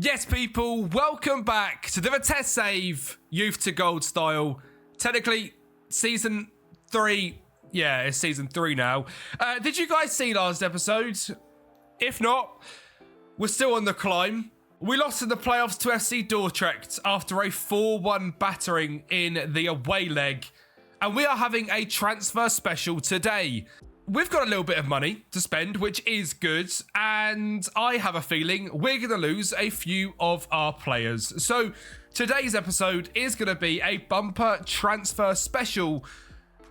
Yes, people, welcome back to the Vitesse Youth to Gold style. Technically, season 3. Yeah, it's season 3 now. Did you guys see last episode? If not, we're still on the climb. We lost in the playoffs to FC Dordrecht after a 4-1 battering in the away leg. And we are having a transfer special today. We've got a little bit of money to spend, which is good. And I have a feeling we're going to lose a few of our players. So today's episode is going to be a bumper transfer special.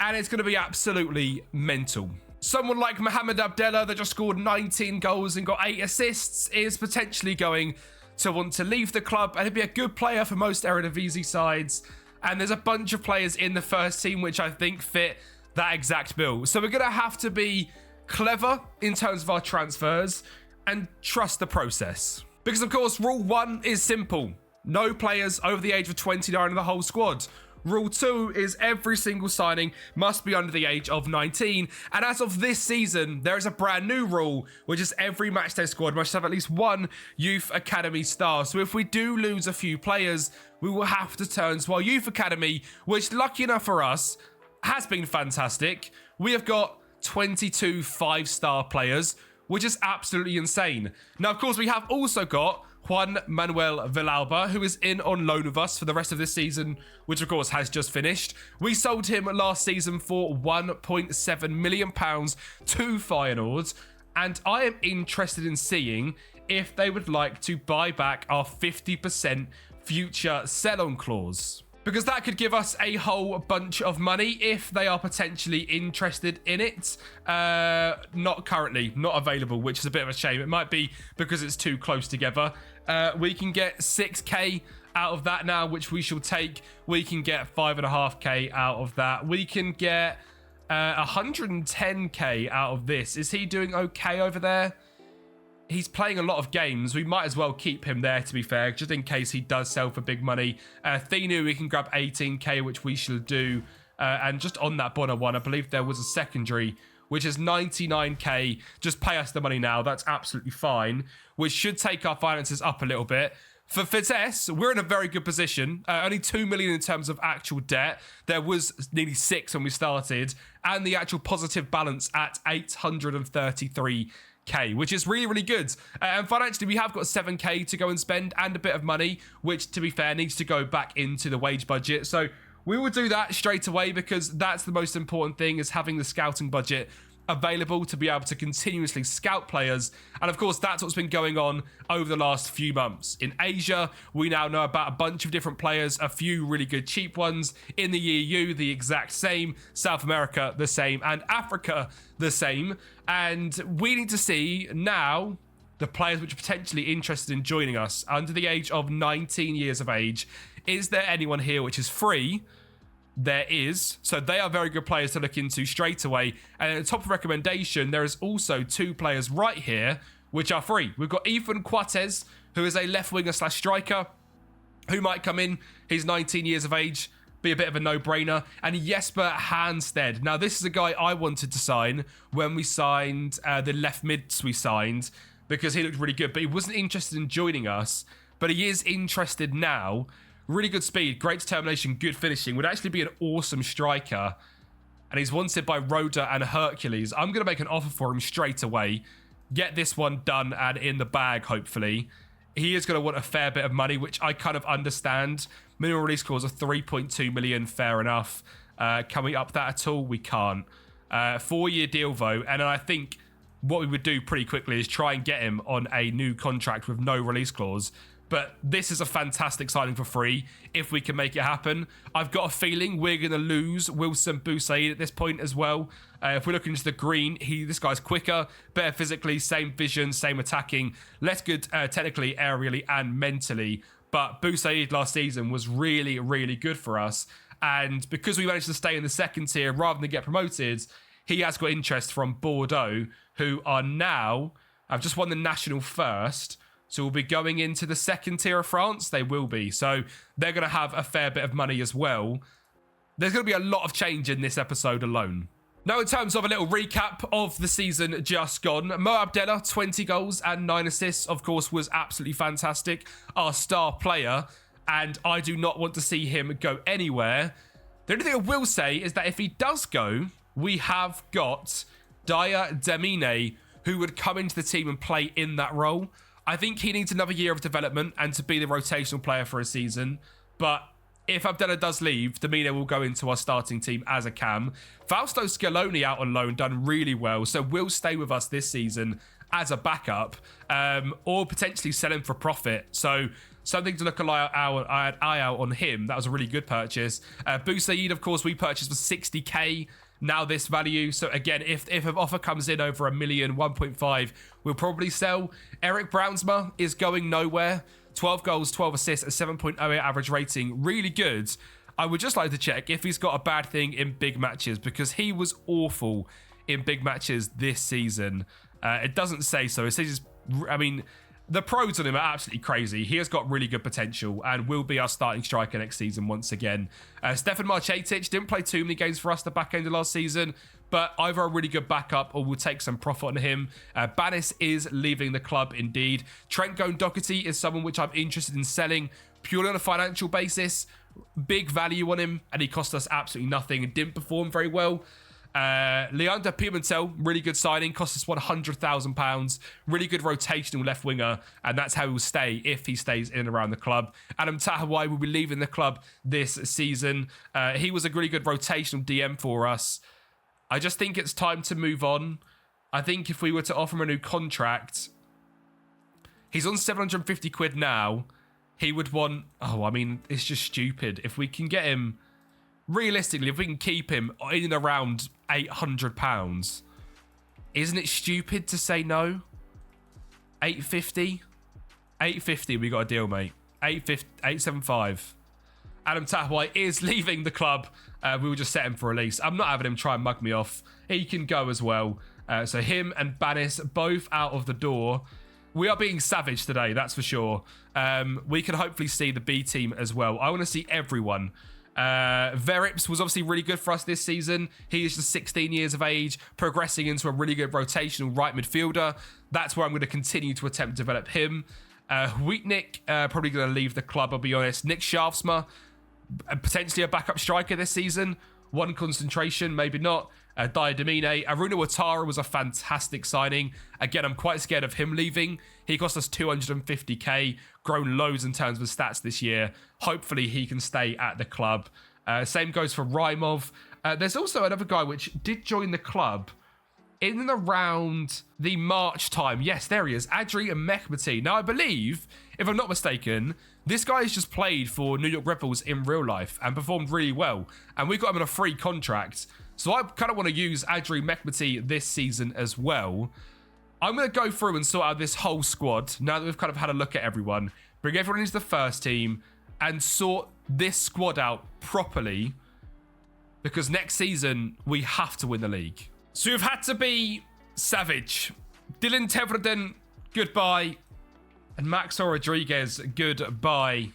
And it's going to be absolutely mental. Someone like Mohamed Abdallah that just scored 19 goals and got 8 assists is potentially going to want to leave the club. And he'd be a good player for most Eredivisie sides. And there's a bunch of players in the first team which I think fit that exact bill. So we're going to have to be clever in terms of our transfers and trust the process. Because, of course, rule 1 is simple. No players over the age of 29 in the whole squad. Rule 2 is every single signing must be under the age of 19. And as of this season, there is a brand new rule, which is every matchday squad must have at least one youth academy star. So if we do lose a few players, we will have to turn to our youth academy, which, lucky enough for us, has been fantastic. We have got 22 5-star players, which is absolutely insane. Now, of course, we have also got Juan Manuel Villalba, who is in on loan with us for the rest of this season, which, of course, has just finished. We sold him last season for £1.7 million to Feyenoord, and I am interested in seeing if they would like to buy back our 50% future sell-on clause. Because that could give us a whole bunch of money if they are potentially interested in it. Not currently, not available, which is a bit of a shame. It might be because it's too close together. We can get 6k out of that now, which we shall take. We can get 5.5k out of that. We can get 110k out of this. Is he doing okay over there? He's playing a lot of games. We might as well keep him there, to be fair, just in case he does sell for big money. Thenu, we can grab 18k, which we shall do. And just on that Bonner one, I believe there was a secondary, which is 99k. Just pay us the money now. That's absolutely fine, which should take our finances up a little bit. For Vitesse, we're in a very good position. Only 2 million in terms of actual debt. There was nearly 6 when we started. And the actual positive balance at 833k, which is really, really good. And financially, we have got 7k to go and spend and a bit of money, which, to be fair, needs to go back into the wage budget. So we will do that straight away because that's the most important thing, is having the scouting budget available to be able to continuously scout players. And of course, that's what's been going on over the last few months. In Asia, we now know about a bunch of different players, a few really good cheap ones. In the EU, the exact same. South America, the same. And Africa, the same. And we need to see now the players which are potentially interested in joining us under the age of 19 years of age. Is there anyone here which is free? There is. So they are very good players to look into straight away. And at the top of recommendation, there is also 2 players right here which are free. We've got Ethan Quates, who is a left winger / striker, who might come in. He's 19 years of age, be a bit of a no-brainer. And Jesper Hansted. Now, this is a guy I wanted to sign when we signed the left mids we signed, because he looked really good, but he wasn't interested in joining us. But he is interested now. Really good speed, great determination, good finishing. Would actually be an awesome striker. And he's wanted by Roda and Hercules. I'm going to make an offer for him straight away. Get this one done and in the bag, hopefully. He is going to want a fair bit of money, which I kind of understand. Minimum release clause of 3.2 million, fair enough. Can we up that at all? We can't. 4-year deal, though. And I think what we would do pretty quickly is try and get him on a new contract with no release clause. But this is a fantastic signing for free if we can make it happen. I've got a feeling we're going to lose Wilson Boussaid at this point as well. If we look into the green, this guy's quicker, better physically, same vision, same attacking, less good technically, aerially, and mentally. But Boussaid last season was really, really good for us. And because we managed to stay in the second tier rather than get promoted, he has got interest from Bordeaux, who are now, I've just won the national first, so we'll be going into the second tier of France. They will be. So they're going to have a fair bit of money as well. There's going to be a lot of change in this episode alone. Now, in terms of a little recap of the season just gone, Mo Abdallah, 20 goals and 9 assists, of course, was absolutely fantastic. Our star player, and I do not want to see him go anywhere. The only thing I will say is that if he does go, we have got Daya Demine, who would come into the team and play in that role. I think he needs another year of development and to be the rotational player for a season. But if Abdallah does leave, Demine will go into our starting team as a cam. Fausto Scaloni out on loan, done really well, so will stay with us this season as a backup, or potentially sell him for profit. So something to look an eye out on him. That was a really good purchase. Boussaïd, of course, we purchased for 60k. Now this value. So again, if an offer comes in over 1 million, 1.5, we'll probably sell. Eric Brownsma is going nowhere. 12 goals, 12 assists, a 7.08 average rating. Really good. I would just like to check if he's got a bad thing in big matches, because he was awful in big matches this season. It doesn't say so. It says, I mean, the pros on him are absolutely crazy. He has got really good potential and will be our starting striker next season once again. Stefan Marcetic didn't play too many games for us the back end of last season, but either a really good backup or we'll take some profit on him. Banis is leaving the club indeed. Trent Doherty is someone which I'm interested in selling purely on a financial basis. Big value on him, and he cost us absolutely nothing and didn't perform very well. Leander Pimentel, really good signing, cost us £100,000. Really good rotational left winger, and that's how he will stay if he stays in and around the club. Adam Tahawai will be leaving the club this season. He was a really good rotational DM for us. I just think it's time to move on. I think if we were to offer him a new contract, he's on 750 quid now. He would want, it's just stupid. If we can get him, realistically, if we can keep him in and around £800, isn't it stupid to say no? 850? 850, we got a deal, mate. 875. Adam Tahawai is leaving the club. We will just set him for release. I'm not having him try and mug me off. He can go as well. So him and Banis both out of the door. We are being savage today, that's for sure. We can hopefully see the B team as well. I want to see everyone. Verips was obviously really good for us this season. He is just 16 years of age, progressing into a really good rotational right midfielder. That's where I'm going to continue to attempt to develop him. Wheatnick, probably going to leave the club, I'll be honest. Nick Shafsma, potentially a backup striker this season. One concentration, maybe not. Daya Demine. Aruna Ouattara was a fantastic signing. Again, I'm quite scared of him leaving. He cost us 250k, grown loads in terms of stats this year. Hopefully he can stay at the club. Same goes for Raimov. There's also another guy which did join the club in and around the March time. Yes, there he is. Adri Mehmeti. Now, I believe, if I'm not mistaken, this guy has just played for New York Red Bulls in real life and performed really well. And we got him on a free contract. So I kind of want to use Adri Mehmeti this season as well. I'm going to go through and sort out this whole squad now that we've kind of had a look at everyone. Bring everyone into the first team and sort this squad out properly. Because next season, we have to win the league. So we've had to be savage. Dylan Tevreden, goodbye. And Maxwell Rodriguez, goodbye.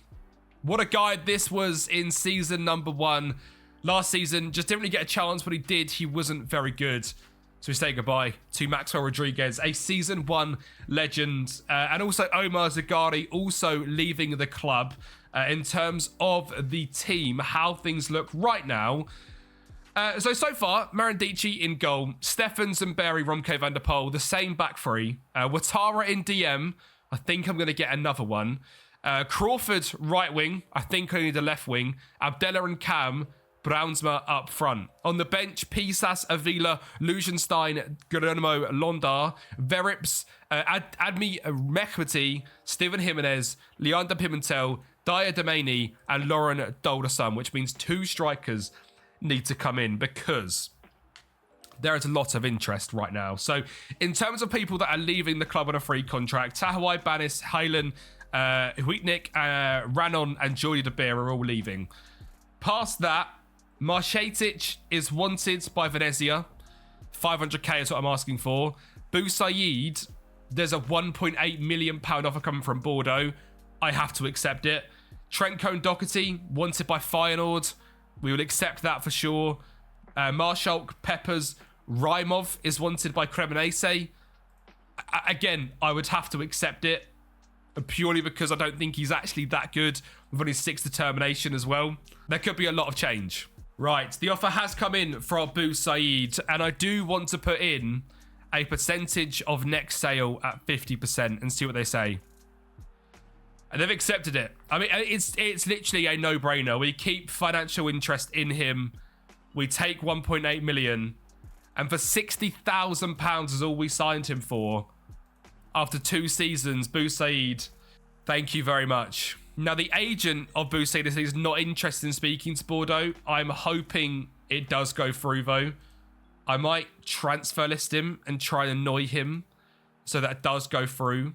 What a guide this was in season number 1. Last season, just didn't really get a chance. When he did, he wasn't very good. So we say goodbye to Maxwell Rodriguez, a season 1 legend. And also Omar Zagari also leaving the club. In terms of the team, how things look right now. So far, Marandici in goal, Stefan Zamberi, Romke van der Poel, the same back three. Ouattara in DM. I think I'm going to get another one. Crawford, right wing. I think I need a left wing. Abdallah and Cam, Brownsma up front. On the bench, Pisas, Avila, Lugenstein, Geronimo Londar, Verips, Admi Mehmeti, Steven Jimenez, Leander Pimentel, Daya Demine, and Lauren Dolderson, which means 2 strikers need to come in because there is a lot of interest right now. So in terms of people that are leaving the club on a free contract, Tahawai, Banis, Hylan, Wheatnick, Ranon, and Jordi De Beer are all leaving. Past that, Marcetic is wanted by Venezia. 500k is what I'm asking for. Boussaïd, there's a £1.8 million offer coming from Bordeaux. I have to accept it. Trent Doherty, wanted by Feyenoord. We will accept that for sure. Marshall, Peppers, Rymov is wanted by Cremonese. Again, I would have to accept it purely because I don't think he's actually that good with his 6 determination as well. There could be a lot of change. Right, the offer has come in from Bou Said, and I do want to put in a percentage of next sale at 50% and see what they say. And they've accepted it. I mean, it's literally a no-brainer. We keep financial interest in him. We take 1.8 million. And for £60,000 is all we signed him for. After 2 seasons, Bou Said, thank you very much. Now, the agent of Bou Said is not interested in speaking to Bordeaux. I'm hoping it does go through, though. I might transfer list him and try and annoy him so that it does go through.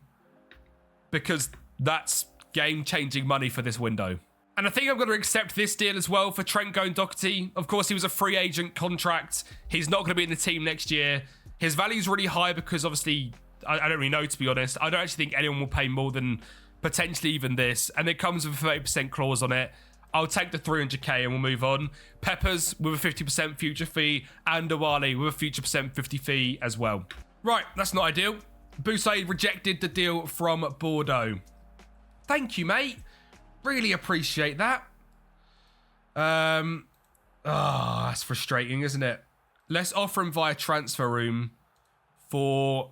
Because that's game-changing money for this window. And I think I'm going to accept this deal as well for Trent Doherty. Of course, he was a free agent contract. He's not going to be in the team next year. His value is really high because obviously, I don't really know, to be honest. I don't actually think anyone will pay more than potentially even this. And it comes with a 30% clause on it. I'll take the 300k and we'll move on. Peppers with a 50% future fee and Awali with a future percent 50 fee as well. Right, that's not ideal. Bou Said rejected the deal from Bordeaux. Thank you, mate. Really appreciate that. That's frustrating, isn't it? Let's offer him via transfer room for,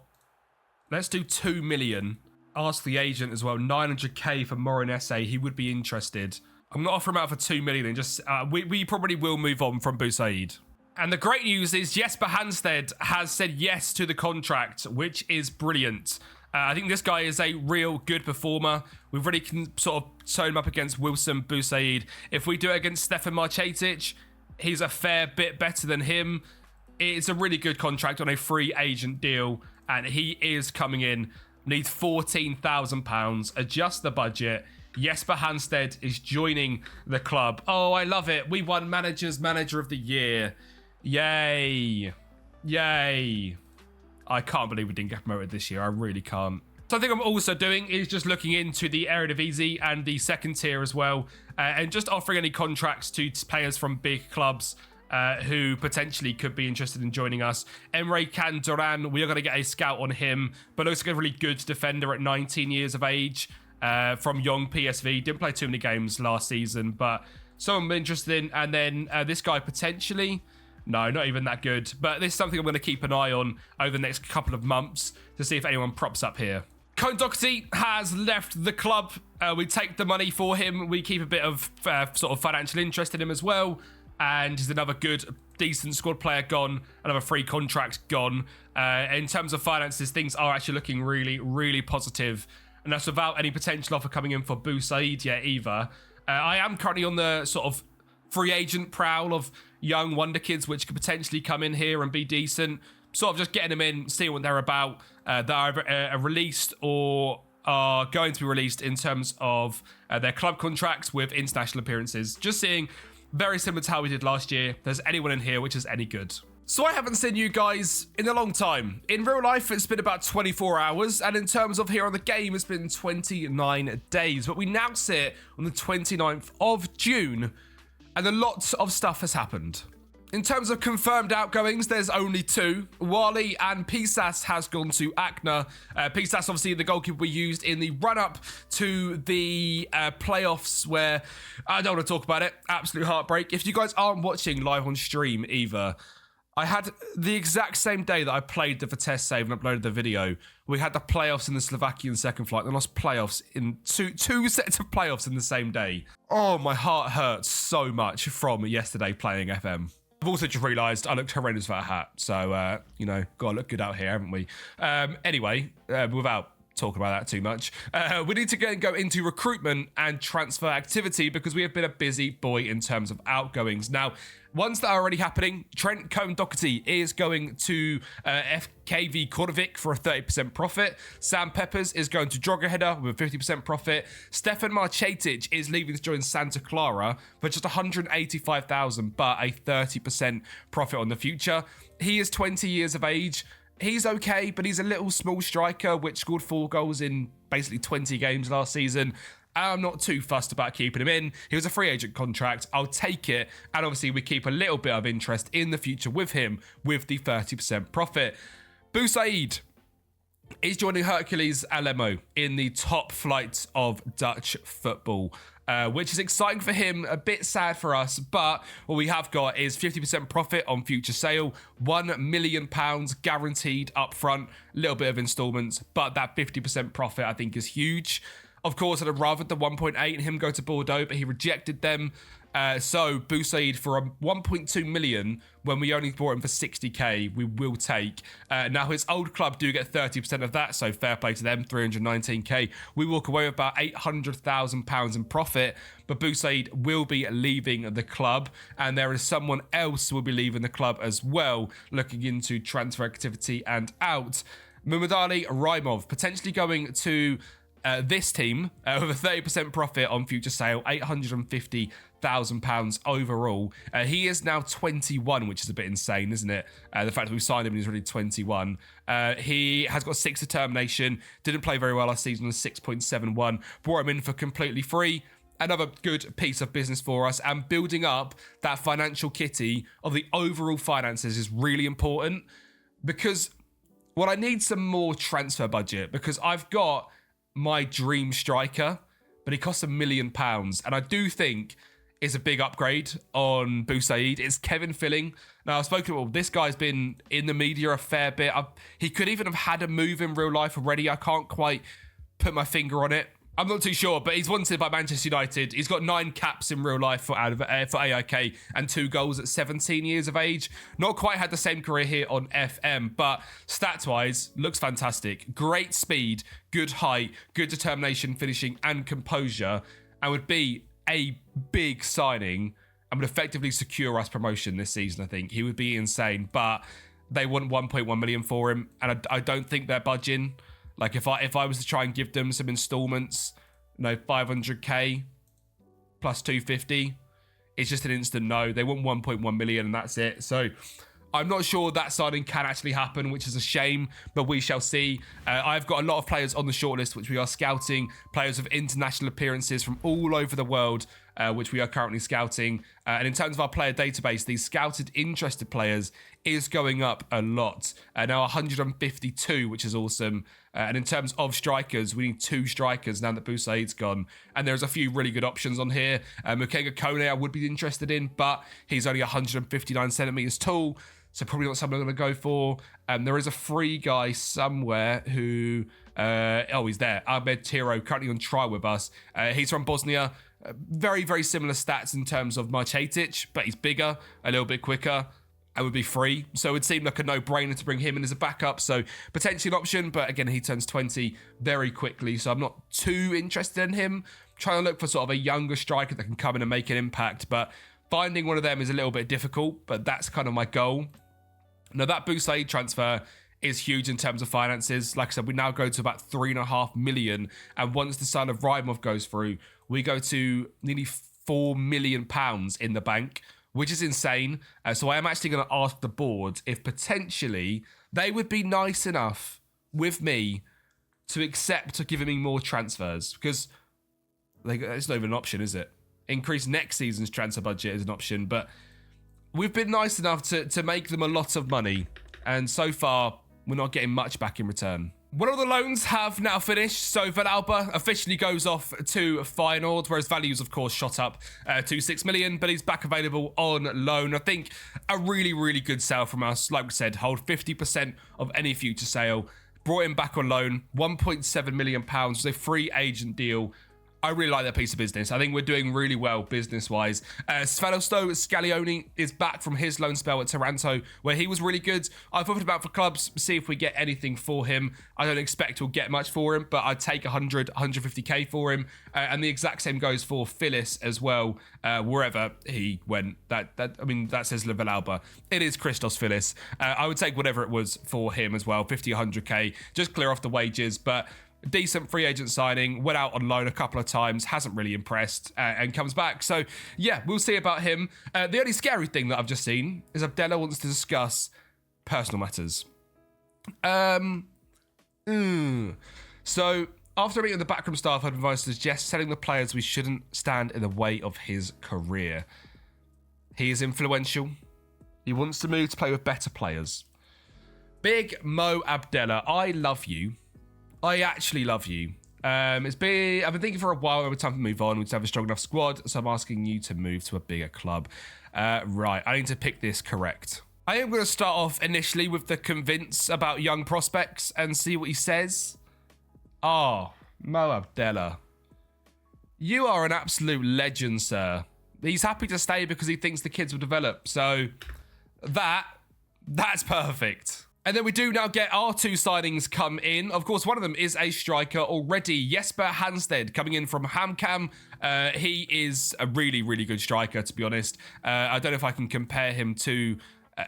let's do 2 million. Ask the agent as well, 900k for Morenese. He would be interested. I'm going to offer him out for 2 million and just, we probably will move on from Bou Said. And the great news is Jesper Hansted has said yes to the contract, which is brilliant. I think this guy is a real good performer. We really can sort of turn him up against Wilson, Bou Said. If we do it against Stefan Marcetic, he's a fair bit better than him. It's a really good contract on a free agent deal, and he is coming in. Needs £14,000. Adjust the budget. Jesper Hansted is joining the club. Oh, I love it. We won Manager of the Year. Yay. Yay. I can't believe we didn't get promoted this year. I really can't. Something I'm also doing is just looking into the Eredivisie and the second tier as well, and just offering any contracts to players from big clubs who potentially could be interested in joining us. Emre Can Duran, we are going to get a scout on him, but looks like a really good defender at 19 years of age from young PSV. Didn't play too many games last season, but someone I'm interested in. And then this guy potentially... No, not even that good. But this is something I'm going to keep an eye on over the next couple of months to see if anyone props up here. Cone Doherty has left the club. We take the money for him. We keep a bit of sort of financial interest in him as well. And he's another good, decent squad player gone. Another free contract gone. In terms of finances, things are actually looking really, really positive. And that's without any potential offer coming in for Bou Said yet either. I am currently on the sort of free agent prowl of young wonderkids which could potentially come in here and be decent. Sort of just getting them in, seeing what they're about. That are released or are going to be released in terms of their club contracts with international appearances. Just seeing, very similar to how we did last year, if there's anyone in here which is any good. So I haven't seen you guys in a long time. In real life, it's been about 24 hours, and in terms of here on the game, it's been 29 days. But we now sit on the 29th of June, and a lot of stuff has happened. In terms of confirmed outgoings, there's only 2. Wally and Pisas has gone to ACNA. Pisas, obviously, the goalkeeper we used in the run-up to the playoffs where I don't want to talk about it. Absolute heartbreak. If you guys aren't watching live on stream either, I had the exact same day that I played the Vitesse save and uploaded the video. We had the playoffs in the Slovakian second flight and lost playoffs in two sets of playoffs in the same day. Oh, my heart hurts so much from yesterday playing FM. I've also just realised I looked horrendous without a hat. So, you know, got to look good out here, haven't we? Anyway, without talking about that too much, we need to go into recruitment and transfer activity because we have been a busy boy in terms of outgoings. Now, ones that are already happening, Trent Doherty is going to FKV Kordovic for a 30% profit. Sam Peppers is going to Drogheda with a 50% profit. Stefan Marcetic is leaving to join Santa Clara for just 185,000, but a 30% profit on the future. He is 20 years of age. He's okay, but he's a little small striker which scored 4 goals in basically 20 games last season. I'm not too fussed about keeping him in. He was a free agent contract. I'll take it. And obviously, we keep a little bit of interest in the future with him with the 30% profit. Boussaid is joining Hercules Alemo in the top flight of Dutch football, which is exciting for him, a bit sad for us, but what we have got is 50% profit on future sale, £1 million guaranteed up front, a little bit of installments, but that 50% profit I think is huge. Of course, I'd have rathered the 1.8 and him go to Bordeaux, but he rejected them. So Boussaid for a 1.2 million when we only bought him for 60k, we will take. Now his old club do get 30% of that, so fair play to them, 319k. We walk away with about £800,000 in profit, but Boussaid will be leaving the club, and there is someone else who will be leaving the club as well, looking into transfer activity and out. Mumadali Raimov potentially going to this team with a 30% profit on future sale, £850,000 overall. He is now 21, which is a bit insane, isn't it? The fact that we signed him and he's already 21. He has got 6 determination, didn't play very well last season on 6.71, brought him in for completely free. Another good piece of business for us, and building up that financial kitty of the overall finances is really important, because I need some more transfer budget, because I've got my dream striker, but he costs £1 million, and I do think is a big upgrade on Boussaid. It's Kevin Filling. Now, I've spoken about this guy's been in the media a fair bit. He could even have had a move in real life already. I can't quite put my finger on it. I'm not too sure, but he's wanted by Manchester United. He's got 9 caps in real life for AIK and 2 goals at 17 years of age. Not quite had the same career here on FM, but stats-wise, looks fantastic. Great speed, good height, good determination, finishing, and composure, and would be a big signing and would effectively secure us promotion this season, I think. He would be insane, but they want 1.1 million for him, and I don't think they're budging. Like, if I was to try and give them some installments, 500k plus 250, it's just an instant no. They want 1.1 million and that's it. So I'm not sure that signing can actually happen, which is a shame, but we shall see. I've got a lot of players on the shortlist, which we are scouting, players with international appearances from all over the world, which we are currently scouting. And in terms of our player database, these scouted interested players is going up a lot. Now 152, which is awesome. And in terms of strikers, we need 2 strikers now that Boussaid's gone. And there's a few really good options on here. Mukenga Kone I would be interested in, but he's only 159 centimetres tall, so probably not something I'm going to go for. There is a free guy somewhere who... he's there. Ahmed Tiro, currently on trial with us. He's from Bosnia. Very, very similar stats in terms of Marcetic, but he's bigger, a little bit quicker, and would be free. So it would seem like a no-brainer to bring him in as a backup. So potentially an option, but again, he turns 20 very quickly, so I'm not too interested in him. Trying to look for sort of a younger striker that can come in and make an impact, but finding one of them is a little bit difficult, but that's kind of my goal. Now, that Boussaid transfer is huge in terms of finances. Like I said, we now go to about 3.5 million, and once the sign of Raimov goes through, we go to nearly £4 million in the bank, which is insane. So I am actually going to ask the board if potentially they would be nice enough with me to accept giving me more transfers, because it's not even an option, is it? Increase next season's transfer budget is an option, but we've been nice enough to make them a lot of money, and so far we're not getting much back in return. One of the loans have now finished, so Villalba officially goes off to Feyenoord, where his values, of course, shot up to 6 million, but he's back available on loan. I think a really, really good sale from us. Like we said, hold 50% of any future sale. Brought him back on loan, £1.7 million was a free agent deal. I really like that piece of business. I think we're doing really well business-wise. Svetoslav Scalioni is back from his loan spell at Taranto, where he was really good. I've thought about for clubs, see if we get anything for him. I don't expect we'll get much for him, but I'd take 150k for him. And the exact same goes for Phyllis as well, wherever he went. That says Villalba. It is Christos Phyllis. I would take whatever it was for him as well, 50, 100k, just clear off the wages, but... decent free agent signing, went out on loan a couple of times, hasn't really impressed, and comes back. So, yeah, we'll see about him. The only scary thing that I've just seen is Abdella wants to discuss personal matters. So, After meeting the backroom staff, I'd advise to suggest selling the players we shouldn't stand in the way of his career. He is influential. He wants to move to play with better players. Big Mo Abdallah, I love you. I actually love you. I've been thinking for a while, it was time to move on. We just have a strong enough squad, so I'm asking you to move to a bigger club. Right, I need to pick this correct. I am going to start off initially with the convince about young prospects and see what he says. Oh, Mo Abdallah. You are an absolute legend, sir. He's happy to stay because he thinks the kids will develop. So that's perfect. And then we do now get our two signings come in. Of course, one of them is a striker already. Jesper Hansted coming in from HamKam. He is a really, really good striker, to be honest. I don't know if I can compare him to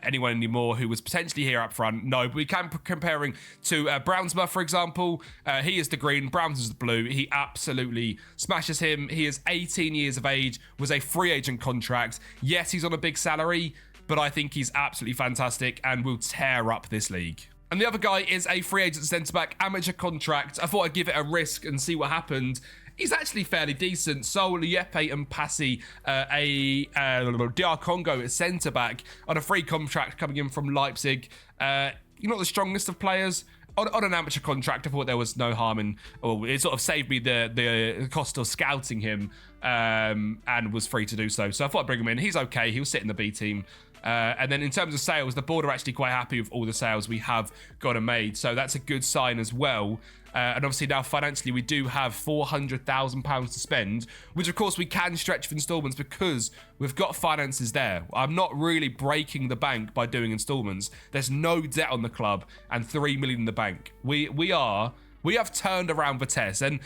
anyone anymore who was potentially here up front. No, but we can compare him to Brownsma, for example. He is the green, Browns is the blue. He absolutely smashes him. He is 18 years of age, was a free agent contract. Yes, he's on a big salary, but I think he's absolutely fantastic and will tear up this league. And the other guy is a free agent centre-back, amateur contract. I thought I'd give it a risk and see what happened. He's actually fairly decent. So Liepe and Passy, DR Congo at centre-back on a free contract coming in from Leipzig. You're not the strongest of players. On an amateur contract, I thought there was no harm in, or it sort of saved me the cost of scouting him and was free to do so. So I thought I'd bring him in. He's okay. He'll sit in the B team. And then in terms of sales, the board are actually quite happy with all the sales we have got and made. So that's a good sign as well. And obviously now financially, we do have £400,000 to spend, which of course we can stretch for installments because we've got finances there. I'm not really breaking the bank by doing installments. There's no debt on the club and 3 million in the bank. We have turned around Vitesse, and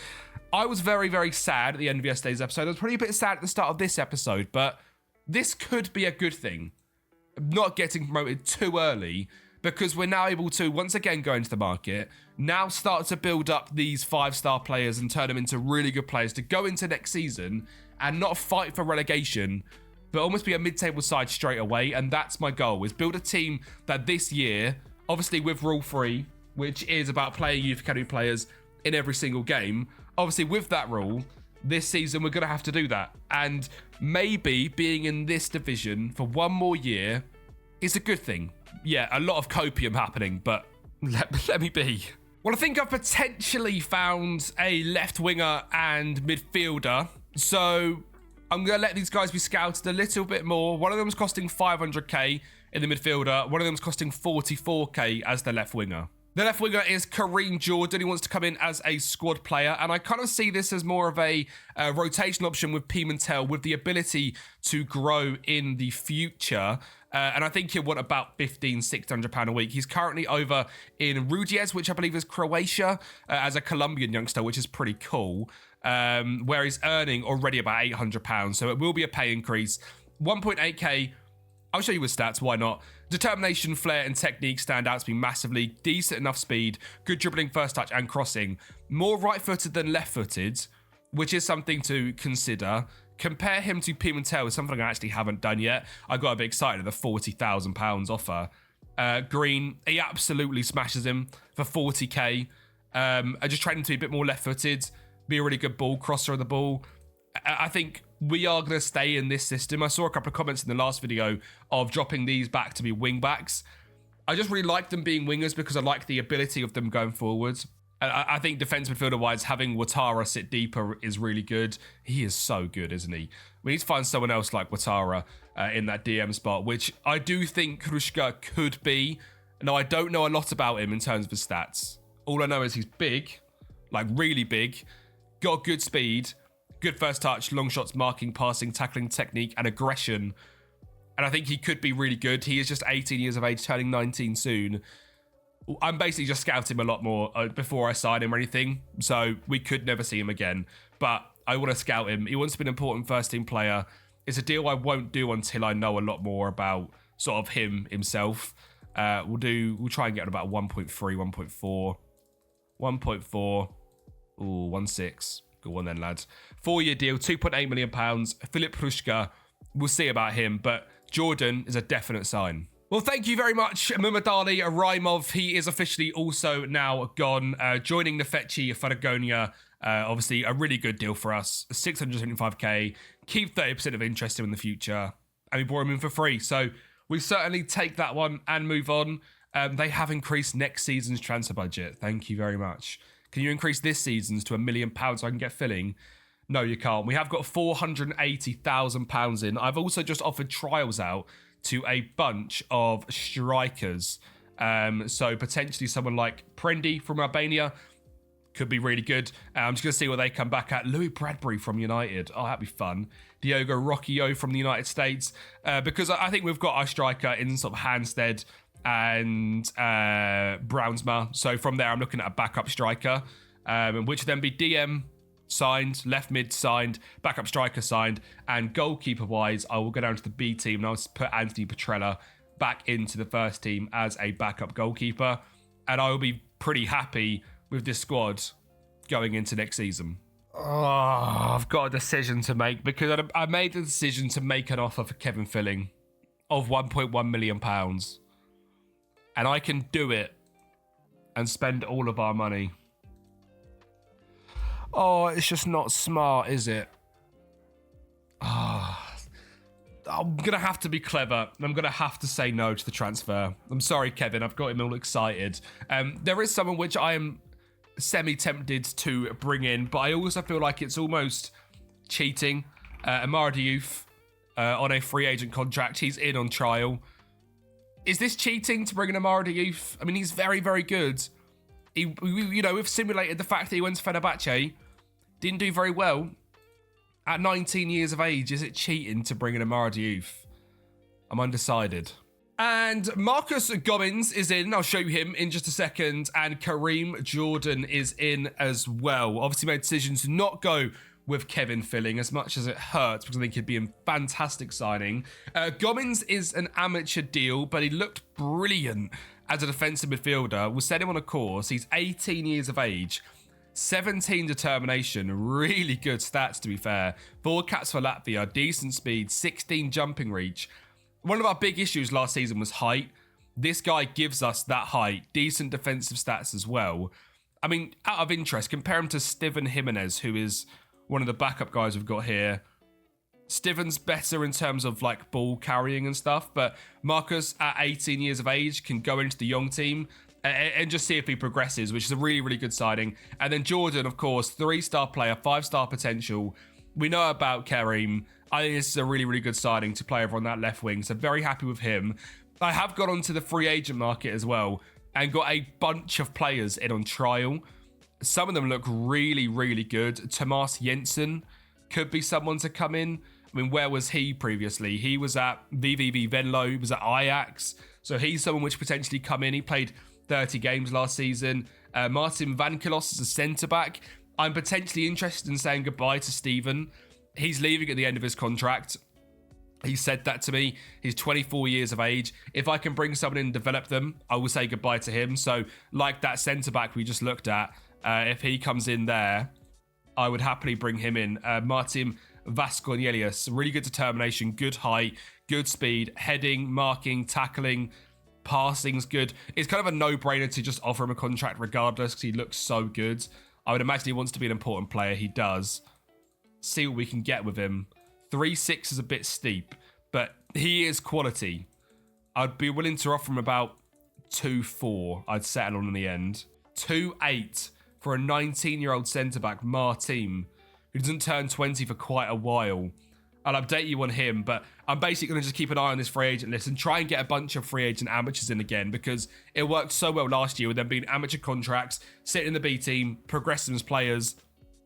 I was very, very sad at the end of yesterday's episode. I was probably a bit sad at the start of this episode, but this could be a good thing. Not getting promoted too early, because we're now able to once again go into the market, now start to build up these 5-star players and turn them into really good players to go into next season and not fight for relegation, but almost be a mid-table side straight away. And that's my goal, is build a team that this year, obviously with rule 3, which is about playing youth academy players in every single game, obviously with that rule, this season we're going to have to do that. And maybe being in this division for one more year is a good thing. Yeah, a lot of copium happening, but let me be. Well, I think I've potentially found a left winger and midfielder. So I'm going to let these guys be scouted a little bit more. One of them's costing 500k in the midfielder. One of them's costing 44k as the left winger. The left winger is Kareem Jordan. He wants to come in as a squad player. And I kind of see this as more of a rotational option with Pimentel, with the ability to grow in the future. And I think he'll want about £1,600 a week. He's currently over in Rudiez, which I believe is Croatia, as a Colombian youngster, which is pretty cool. Where he's earning already about £800. So it will be a pay increase. 1.8k. I'll show you his stats, why not? Determination, flair, and technique stand out to me massively. Decent enough speed, good dribbling, first touch, and crossing. More right-footed than left-footed, which is something to consider. Compare him to Pimentel, something I actually haven't done yet. I got a bit excited at the £40,000 offer. Green, he absolutely smashes him for 40k. I just trained him to be a bit more left-footed, be a really good ball crosser of the ball. I think we are going to stay in this system. I saw a couple of comments in the last video of dropping these back to be wing backs. I just really like them being wingers because I like the ability of them going forwards. I think defense midfielder wise, having Ouattara sit deeper is really good. He is so good, isn't he? We need to find someone else like Ouattara in that DM spot, which I do think Krushka could be. Now, I don't know a lot about him in terms of his stats. All I know is he's big, like really big, got good speed, good first touch, long shots, marking, passing, tackling, technique, and aggression. And I think he could be really good. He is just 18 years of age, turning 19 soon. I'm basically just scouting him a lot more before I sign him or anything. So we could never see him again. But I want to scout him. He wants to be an important first team player. It's a deal I won't do until I know a lot more about sort of him himself. We'll try and get about 1.3, 1.4. 1.4. Ooh, 1.6. Go on then, lads. 4-year deal, £2.8 million. Filip Hruška, we'll see about him, but Jordan is a definite sign. Well, thank you very much, Mumadali Raimov. He is officially also now gone, joining Nefechi Faragonia. Obviously, a really good deal for us. 675k, keep 30% of interest in the future, and we brought him in for free. So we certainly take that one and move on. They have increased next season's transfer budget. Thank you very much. Can you increase this season's to £1 million so I can get filling? No, you can't. We have got £480,000 in. I've also just offered trials out to a bunch of strikers. So potentially someone like Prendi from Albania could be really good. I'm just going to see what they come back at. Louis Bradbury from United. Oh, that'd be fun. Diogo Rocchio from the United States. Because I think we've got our striker in sort of Hansted and Brownsma. So from there, I'm looking at a backup striker, which would then be DM signed, left mid signed, backup striker signed, and goalkeeper wise, I will go down to the B team and I'll put Anthony Petrella back into the first team as a backup goalkeeper, and I will be pretty happy with this squad going into next season. Oh, I've got a decision to make, because I made the decision to make an offer for Kevin Filling of £1.1 million, and I can do it and spend all of our money. Oh, it's just not smart, is it? Oh, I'm going to have to be clever. I'm going to have to say no to the transfer. I'm sorry, Kevin. I've got him all excited. There is someone which I am semi-tempted to bring in, but I also feel like it's almost cheating. Amara Diouf on a free agent contract. He's in on trial. Is this cheating to bring in Amara Diouf? I mean, he's very, very good. We've simulated the fact that he went to Fenerbahce. Didn't do very well. At 19 years of age, is it cheating to bring in Amara Diouf? I'm undecided. And Marcus Gommins is in. I'll show you him in just a second. And Kareem Jordan is in as well. Obviously made decisions to not go with Kevin Filling, as much as it hurts, because I think he'd be a fantastic signing. Gommins is an amateur deal, but he looked brilliant as a defensive midfielder. We'll set him on a course. He's 18 years of age. 17 determination, really good stats to be fair. 4 caps for Latvia, decent speed, 16 jumping reach. One of our big issues last season was height. This guy gives us that height, decent defensive stats as well. I mean, out of interest, compare him to Steven Jimenez, who is one of the backup guys we've got here. Steven's better in terms of like ball carrying and stuff, but Marcus at 18 years of age can go into the young team and just see if he progresses, which is a really, really good signing. And then Jordan, of course, 3-star player, 5-star potential. We know about Kareem. I think this is a really, really good signing to play over on that left wing, so very happy with him. I have got onto the free agent market as well and got a bunch of players in on trial. Some of them look really, really good. Tomas Jensen could be someone to come in. I mean, where was he previously? He was at VVV Venlo, he was at Ajax. So he's someone which potentially come in. He played 30 games last season. Martin Vankilos is a centre-back. I'm potentially interested in saying goodbye to Steven. He's leaving at the end of his contract. He said that to me. He's 24 years of age. If I can bring someone in and develop them, I will say goodbye to him. So like that centre-back we just looked at, if he comes in there, I would happily bring him in. Martin Vasconelius, really good determination, good height, good speed, heading, marking, tackling, passing's good. It's kind of a no-brainer to just offer him a contract regardless because he looks so good. I would imagine he wants to be an important player. He does. See what we can get with him. 3.6 is a bit steep, but he is quality. I'd be willing to offer him about 2.4. I'd settle on in the end. 2.8 for a 19-year-old centre-back, Martin, who doesn't turn 20 for quite a while. I'll update you on him, but I'm basically going to just keep an eye on this free agent list and try and get a bunch of free agent amateurs in again, because it worked so well last year with them being amateur contracts, sitting in the B team, progress them as players,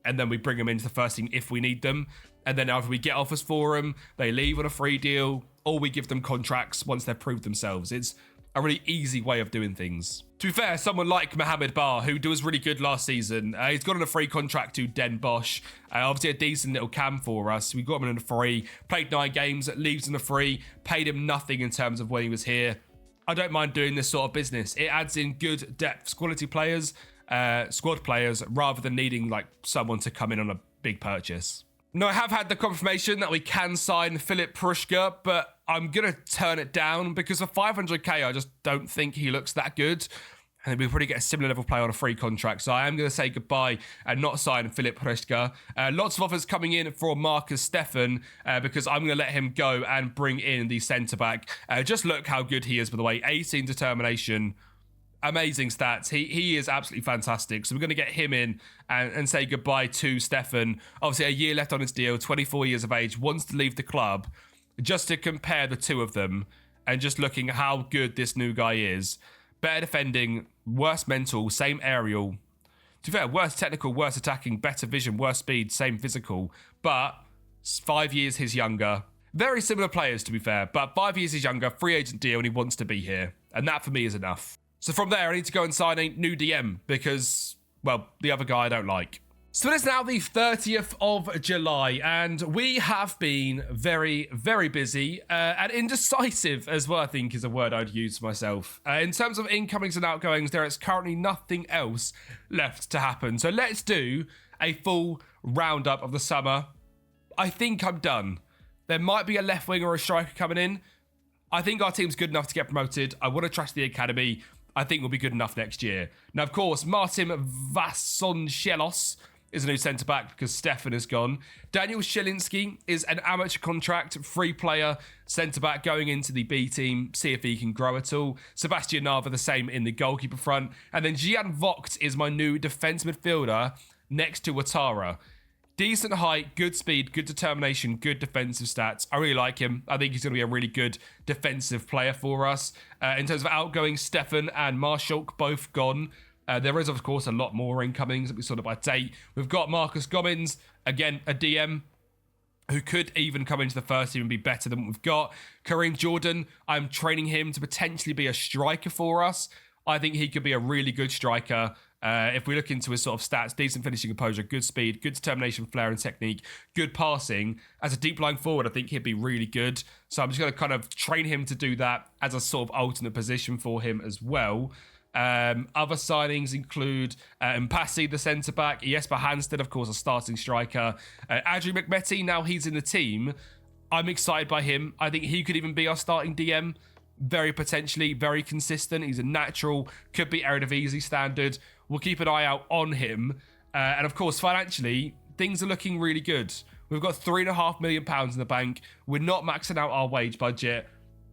and then we bring them into the first team if we need them. And then either we get offers for them, they leave on a free deal, or we give them contracts once they've proved themselves. It's a really easy way of doing things. To be fair, someone like Mohamed Bar, who was really good last season, he's got on a free contract to Den Bosch. Obviously a decent little cam for us. We got him in a free, played 9 games, leaves in a free, paid him nothing in terms of when he was here. I don't mind doing this sort of business. It adds in good depth, quality players, squad players, rather than needing like someone to come in on a big purchase. Now, I have had the confirmation that we can sign Philip Prushka, but I'm going to turn it down because for 500k, I just don't think he looks that good. And we'll probably get a similar level play on a free contract. So I am going to say goodbye and not sign Filip Hreska. Lots of offers coming in for Marcus Stefan because I'm going to let him go and bring in the centre-back. Just look how good he is, by the way. 18 determination. Amazing stats. He is absolutely fantastic. So we're going to get him in and say goodbye to Stefan. Obviously, a year left on his deal, 24 years of age, wants to leave the club. Just to compare the two of them and just looking at how good this new guy is. Better defending, worse mental, same aerial. To be fair, worse technical, worse attacking, better vision, worse speed, same physical. But 5 years his younger. Very similar players, to be fair. But 5 years his younger, free agent deal, and he wants to be here. And that, for me, is enough. So from there, I need to go and sign a new DM because, well, the other guy I don't like. So it is now the 30th of July, and we have been very, very busy and indecisive as well, I think is a word I'd use myself. In terms of incomings and outgoings, there is currently nothing else left to happen. So let's do a full roundup of the summer. I think I'm done. There might be a left wing or a striker coming in. I think our team's good enough to get promoted. I want to trust the academy. I think we'll be good enough next year. Now, of course, Martin Vasconcelos is a new centre-back because Stefan is gone. Daniel Zielinski is an amateur contract, free player, centre-back going into the B team, see if he can grow at all. Sebastian Nava, the same in the goalkeeper front. And then Gian Vogt is my new defence midfielder next to Ouattara. Decent height, good speed, good determination, good defensive stats. I really like him. I think he's going to be a really good defensive player for us. In terms of outgoing, Stefan and Marshall both gone. There is, of course, a lot more incomings that we sort of by date. We've got Marcus Gommins, again, a DM who could even come into the first team and be better than what we've got. Kareem Jordan, I'm training him to potentially be a striker for us. I think he could be a really good striker. If we look into his sort of stats, decent finishing composure, good speed, good determination, flair and technique, good passing. As a deep lying forward, I think he'd be really good. So I'm just going to kind of train him to do that as a sort of alternate position for him as well. Other signings include Mpassi, the centre-back, Jesper Hanstead, of course, a starting striker. Adrian McMetty, now he's in the team. I'm excited by him. I think he could even be our starting DM. Very potentially, very consistent. He's a natural, could be Eredivisie standard. We'll keep an eye out on him. And of course, financially, things are looking really good. We've got £3.5 million in the bank. We're not maxing out our wage budget.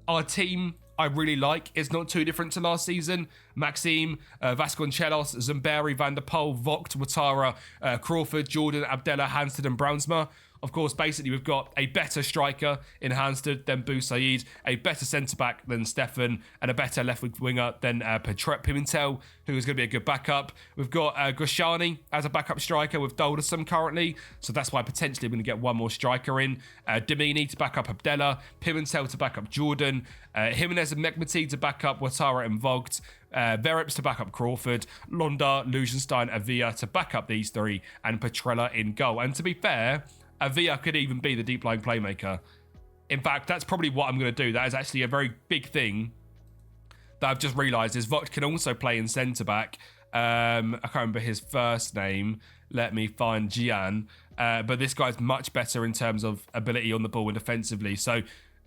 Our team, I really like. It's not too different to last season. Maxime, Vasconcelos, Zamberi, Van der Poel, Vogt, Ouattara, Crawford, Jordan, Abdella, Hanstead and Brownsma. Of course, basically, we've got a better striker in Hanstead than Boussaid, a better centre-back than Stefan, and a better left winger than Pimentel, who is going to be a good backup. We've got Grishani as a backup striker with Doldesum currently, so that's why potentially we're going to get one more striker in. Domini to back up Abdella, Pimentel to back up Jordan, Jimenez and Mekmeti to back up Ouattara and Vogt, Verips to back up Crawford, Londa, Lugenstein, Avila to back up these three, and Petrella in goal. And to be fair, Avila could even be the deep line playmaker. In fact, that's probably what I'm going to do. That is actually a very big thing that I've just realised is Vogt can also play in centre-back. I can't remember his first name. Let me find Gian. But this guy's much better in terms of ability on the ball and defensively. So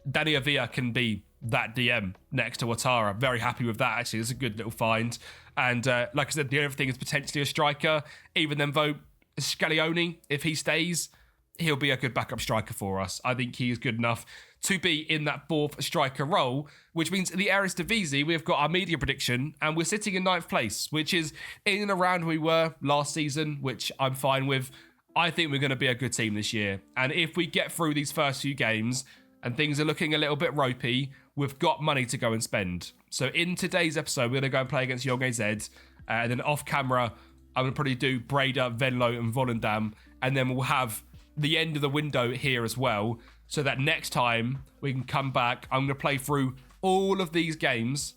Danny Avila can be that DM next to Ouattara. Very happy with that, actually. It's a good little find. And like I said, the other thing is potentially a striker. Even then, vote Scaglione, if he stays, he'll be a good backup striker for us. I think he is good enough to be in that fourth striker role, which means in the Eredivisie, we've got our media prediction and we're sitting in 9th place, which is in and around where we were last season, which I'm fine with. I think we're going to be a good team this year. And if we get through these first few games and things are looking a little bit ropey, we've got money to go and spend. So in today's episode, we're going to go and play against Young AZ. And then off camera, I'm going to probably do Breda, Venlo and Volendam. And then we'll have the end of the window here as well, so that next time we can come back, I'm going to play through all of these games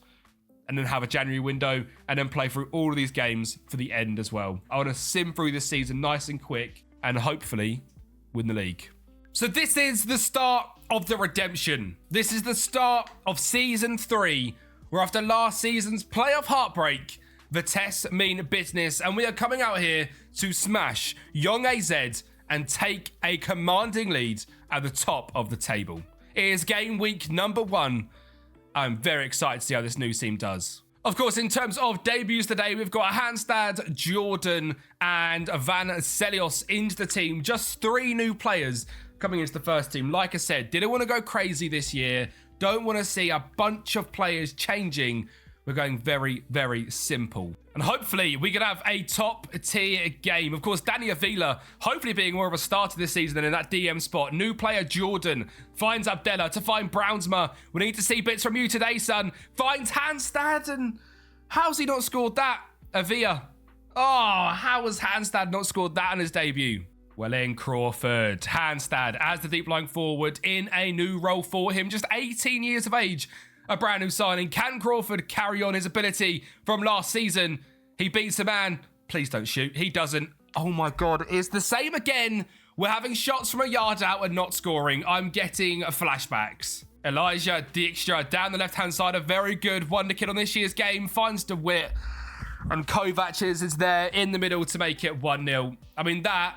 and then have a January window and then play through all of these games for the end as well. I want to sim through this season nice and quick and hopefully win the league. So this is the start of the redemption. This is the start of season 3, where after last season's playoff heartbreak, Vitesse mean business, and we are coming out here to smash Young AZ and take a commanding lead at the top of the table. It is game week number 1. I'm very excited to see how this new team does. Of course, in terms of debuts today, we've got Handstad, Jordan, and Van Celios into the team. Just 3 new players coming into the first team. Like I said, didn't want to go crazy this year. Don't want to see a bunch of players changing. We're going very, very simple. And hopefully we can have a top tier game. Of course, Danny Avila hopefully being more of a starter this season than in that DM spot. New player Jordan finds Abdella to find Brownsma. We need to see bits from you today, son. Finds Handstad, and how's he not scored that? Avila. Oh, how has Handstad not scored that on his debut? Well, in Crawford, Handstad as the deep lying forward in a new role for him. Just 18 years of age. A brand new signing. Can Crawford carry on his ability from last season? He beats a man. Please don't shoot. He doesn't. Oh my God. It's the same again. We're having shots from a yard out and not scoring. I'm getting flashbacks. Elijah Dijkstra down the left-hand side. A very good wonder kid on this year's game. Finds DeWitt. And Kovacs is there in the middle to make it 1-0. I mean, that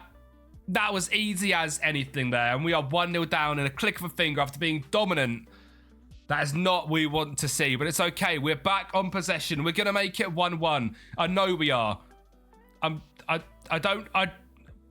was easy as anything there. And we are 1-0 down in a click of a finger after being dominant. That is not what we want to see, but it's okay. We're back on possession. We're going to make it 1-1. I know we are. I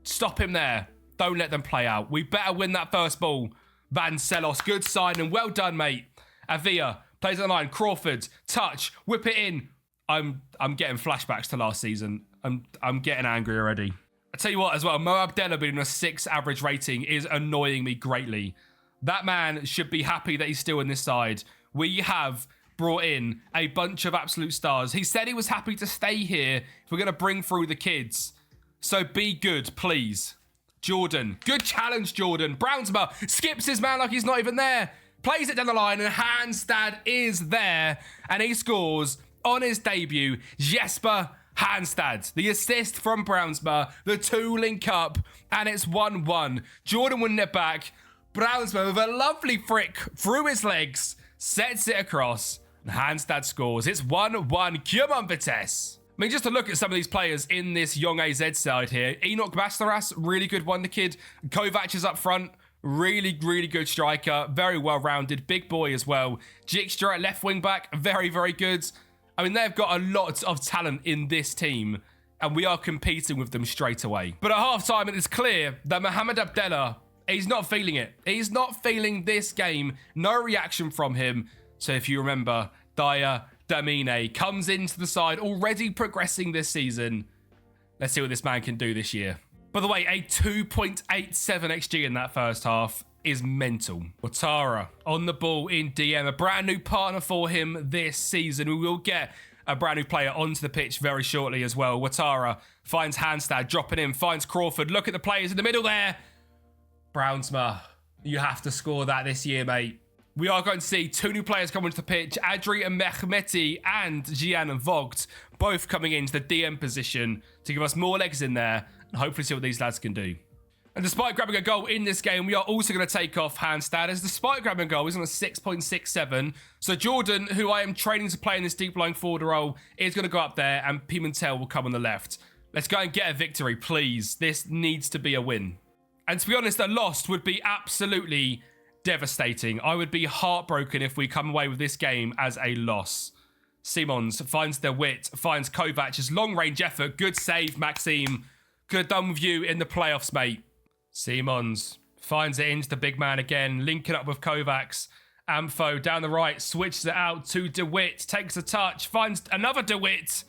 stop him there. Don't let them play out. We better win that first ball. Van Celios, good sign and well done, mate. Avila plays on the line. Crawford, touch, whip it in. I'm getting flashbacks to last season. I'm getting angry already. I tell you what as well, Mo Abdella being a 6 average rating is annoying me greatly. That man should be happy that he's still in this side. We have brought in a bunch of absolute stars. He said he was happy to stay here if we're going to bring through the kids. So be good, please. Jordan. Good challenge, Jordan. Brownsma skips his man like he's not even there. Plays it down the line and Handstad is there. And he scores on his debut. Jesper Handstad. The assist from Brownsma. The 2 link up. And it's 1-1. Jordan winning it back. Brownsma with a lovely frick through his legs, sets it across, and Handstad scores. It's 1-1. Come on, Vitesse. I mean, just to look at some of these players in this young AZ side here. Enoch Bastaras, really good wonder kid. Kovacs is up front. Really, really good striker. Very well-rounded. Big boy as well. Dijkstra at left wing back. Very, very good. I mean, they've got a lot of talent in this team, and we are competing with them straight away. But at half-time, it is clear that Mohamed Abdella, he's not feeling it. He's not feeling this game. No reaction from him. So if you remember, Daya Damine comes into the side, already progressing this season. Let's see what this man can do this year. By the way, a 2.87 XG in that first half is mental. Ouattara on the ball in DM. A brand new partner for him this season. We will get a brand new player onto the pitch very shortly as well. Ouattara finds Handstad, dropping in, finds Crawford. Look at the players in the middle there. Brownsma, you have to score that this year, mate. We are going to see 2 new players come onto the pitch. Adri and Mehmeti and Gian Vogt both coming into the DM position to give us more legs in there and hopefully see what these lads can do. And despite grabbing a goal in this game, we are also going to take off Handstad, as despite grabbing a goal, he's on a 6.67. So Jordan, who I am training to play in this deep lying forward role, is going to go up there and Pimentel will come on the left. Let's go and get a victory, please. This needs to be a win. And to be honest, a loss would be absolutely devastating. I would be heartbroken if we come away with this game as a loss. Simons finds DeWitt, finds Kovacs' long-range effort. Good save, Maxime. Could have done with you in the playoffs, mate. Simons finds it into the big man again, linking up with Kovacs. Amfo down the right, switches it out to DeWitt, takes a touch, finds another DeWitt.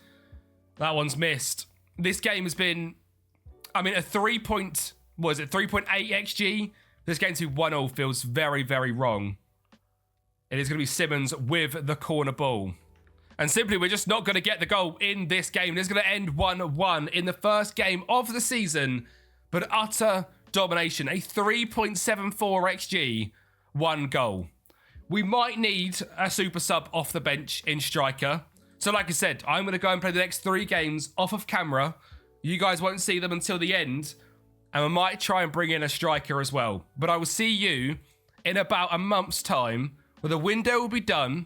That one's missed. This game has been, I mean, a 3.8 XG? This game to 1-0 feels very, very wrong. It is going to be Simmons with the corner ball. And simply, we're just not going to get the goal in this game. It's going to end 1-1 in the first game of the season. But utter domination. A 3.74 XG, 1 goal. We might need a super sub off the bench in striker. So like I said, I'm going to go and play the next 3 games off of camera. You guys won't see them until the end. And I might try and bring in a striker as well. But I will see you in about a month's time, where the window will be done.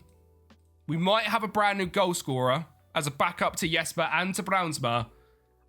We might have a brand new goal scorer as a backup to Jesper and to Brownsma.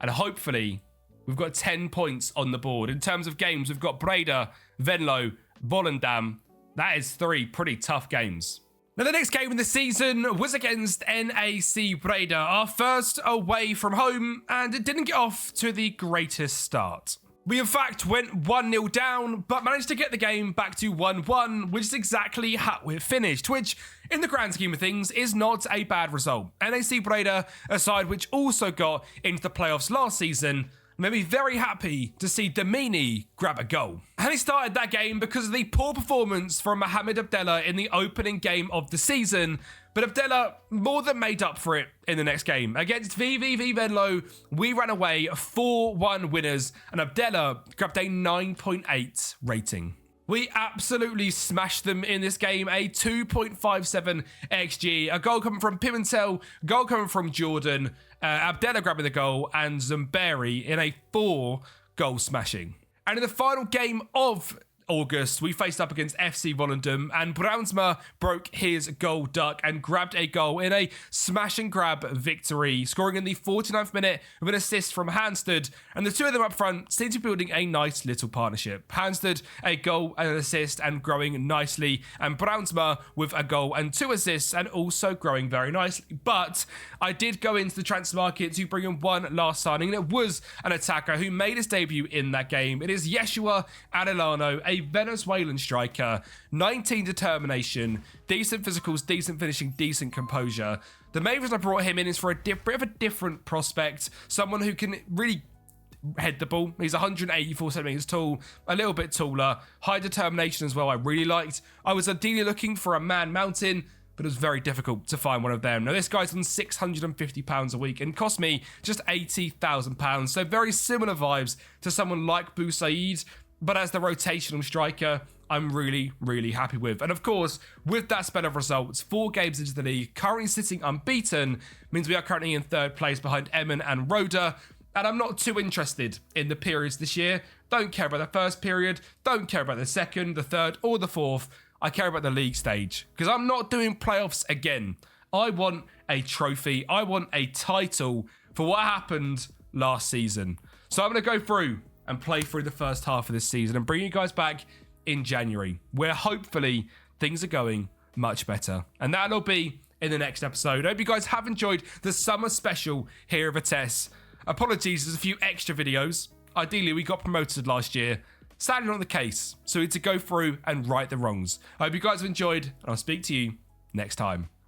And hopefully, we've got 10 points on the board. In terms of games, we've got Breda, Venlo, Volendam. That is 3 pretty tough games. Now, the next game in the season was against NAC Breda, our first away from home, and it didn't get off to the greatest start. We, in fact, went 1-0 down, but managed to get the game back to 1-1, which is exactly how it finished, which, in the grand scheme of things, is not a bad result. NAC Breda, a side which also got into the playoffs last season, made me very happy to see Domini grab a goal. And he started that game because of the poor performance from Mohamed Abdallah in the opening game of the season, but Abdallah more than made up for it in the next game. Against VVV Venlo, we ran away 4-1 winners, and Abdallah grabbed a 9.8 rating. We absolutely smashed them in this game, a 2.57 XG, a goal coming from Pimentel, goal coming from Jordan, Abdallah grabbing the goal, and Zumberi in a 4-goal smashing. And in the final game of August, we faced up against FC Volendam, and Brownsma broke his goal duck and grabbed a goal in a smash and grab victory, scoring in the 49th minute with an assist from Hansted, and the two of them up front seem to be building a nice little partnership. Hansted, a goal and an assist and growing nicely, and Brownsma with a goal and 2 assists and also growing very nicely. But I did go into the transfer market to bring in one last signing, and it was an attacker who made his debut in that game. It is Yeshua Adelano, a Venezuelan striker, 19 determination, decent physicals, decent finishing, decent composure. The main reason I brought him in is for a bit of a different prospect, someone who can really head the ball. He's 184 centimeters tall, a little bit taller, high determination as well. I really liked. I was ideally looking for a man mountain, but it was very difficult to find one of them. Now, this guy's on £650 a week and cost me just £80,000. So very similar vibes to someone like Boussaid, but as the rotational striker, I'm really, really happy with. And of course, with that spell of results, 4 games into the league, currently sitting unbeaten, means we are currently in 3rd place behind Emmen and Roda. And I'm not too interested in the periods this year. Don't care about the first period, don't care about the second, the third, or the fourth. I care about the league stage, because I'm not doing playoffs again. I want a trophy. I want a title for what happened last season. So I'm going to go through and play through the first half of this season and bring you guys back in January, where hopefully things are going much better. And that'll be in the next episode. I hope you guys have enjoyed the summer special here at Vitesse. Apologies, there's a few extra videos. Ideally, we got promoted last year. Sadly, not the case. So we need to go through and right the wrongs. I hope you guys have enjoyed, and I'll speak to you next time.